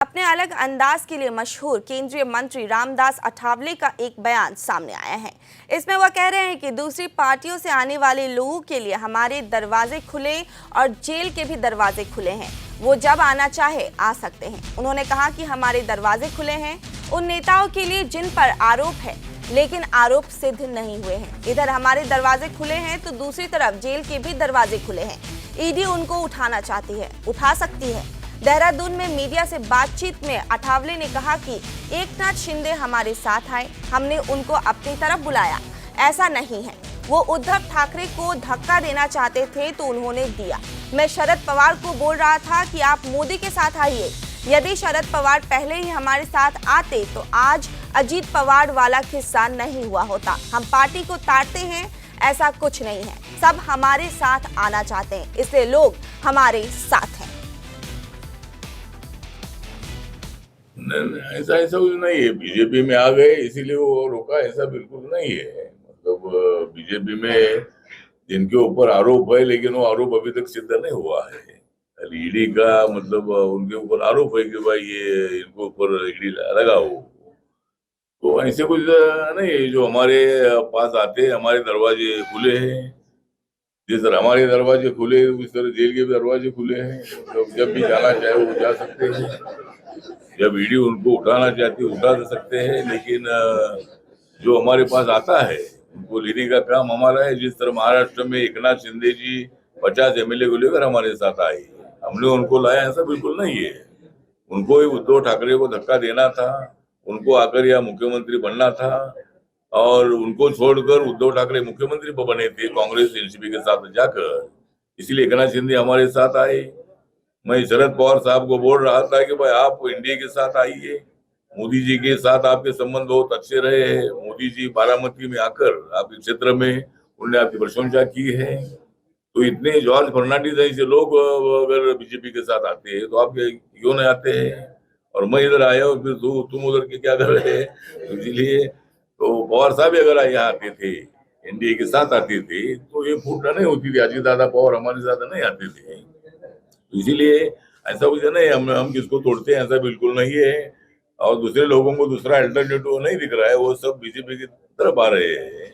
अपने अलग अंदाज के लिए मशहूर केंद्रीय मंत्री रामदास अठावले का एक बयान सामने आया है। इसमें वह कह रहे हैं कि दूसरी पार्टियों से आने वाले लोगों के लिए हमारे दरवाजे खुले और जेल के भी दरवाजे खुले हैं। वो जब आना चाहे आ सकते हैं। उन्होंने कहा कि हमारे दरवाजे खुले हैं उन नेताओं के लिए जिन पर आरोप है लेकिन आरोप सिद्ध नहीं हुए हैं। इधर हमारे दरवाजे खुले हैं तो दूसरी तरफ जेल के भी दरवाजे खुले हैं। ईडी उनको उठाना चाहती है, उठा सकती है। देहरादून में मीडिया से बातचीत में अठावले ने कहा कि एकनाथ शिंदे हमारे साथ आए, हमने उनको अपनी तरफ बुलाया। ऐसा नहीं है, वो उद्धव ठाकरे को धक्का देना चाहते थे तो उन्होंने दिया। मैं शरद पवार को बोल रहा था कि आप मोदी के साथ आइए। यदि शरद पवार पहले ही हमारे साथ आते तो आज अजीत पवार वाला किस्सा नहीं हुआ होता। हम पार्टी को ताड़ते हैं, ऐसा कुछ नहीं है। सब हमारे साथ आना चाहते हैं, इसलिए लोग हमारे साथ हैं। ऐसा कुछ नहीं है। बीजेपी में आ गए इसीलिए वो रोका, ऐसा बिल्कुल नहीं है। मतलब बीजेपी में जिनके ऊपर आरोप है लेकिन वो आरोप अभी तक सिद्ध नहीं हुआ है। ईडी का मतलब उनके ऊपर आरोप है कि भाई ये इनको ऊपर ईडी लगा हो, तो ऐसे कुछ नहीं है। जो हमारे पास आते हैं, हमारे दरवाजे खुले हैं। जिस तरह हमारे दरवाजे खुले उस तरह जेल के भी दरवाजे खुले हैं। तो जब भी जाना चाहे वो जा सकते हैं। जब ईडी उनको उठाना चाहती है उठा सकते हैं, लेकिन जो हमारे पास आता है उनको लेने का काम हमारा है। जिस तरह महाराष्ट्र में एकनाथ शिंदे जी 50 एमएलए को लेकर हमारे साथ आए, हमने उनको लाया, ऐसा बिल्कुल नहीं है। उनको ही उद्धव ठाकरे को धक्का देना था, उनको आकर यहाँ मुख्यमंत्री बनना था और उनको छोड़कर उद्धव ठाकरे मुख्यमंत्री बने थे कांग्रेस एनसीपी के साथ जाकर। इसलिए एकनाथ शिंदे हमारे साथ आए। मैं शरद पवार साहब को बोल रहा था कि भाई आप इंडिया के साथ आइए। मोदी जी के साथ आपके संबंध बहुत अच्छे रहे हैं। मोदी जी बारामती में आकर आपके क्षेत्र में उन्होंने आपकी प्रशंसा की है। तो इतने जॉर्ज फर्नांडिस ऐसे लोग अगर बीजेपी के साथ आते हैं तो आप क्यों नहीं आते हैं? और मैं इधर आया और फिर तुम उधर के क्या कर रहे हैं? इसीलिए तो पवार साहब अगर यहाँ आते थे, एनडीए के साथ आते थे, तो ये फूट नहीं होती थी। अजीत दादा पवार हमारे साथ नहीं आते थे। इसीलिए ऐसा कुछ नहीं, हम किसको तोड़ते हैं, ऐसा बिल्कुल नहीं है। और दूसरे लोगों को दूसरा अल्टरनेटिव नहीं दिख रहा है, वो सब बीजेपी की तरफ आ रहे हैं।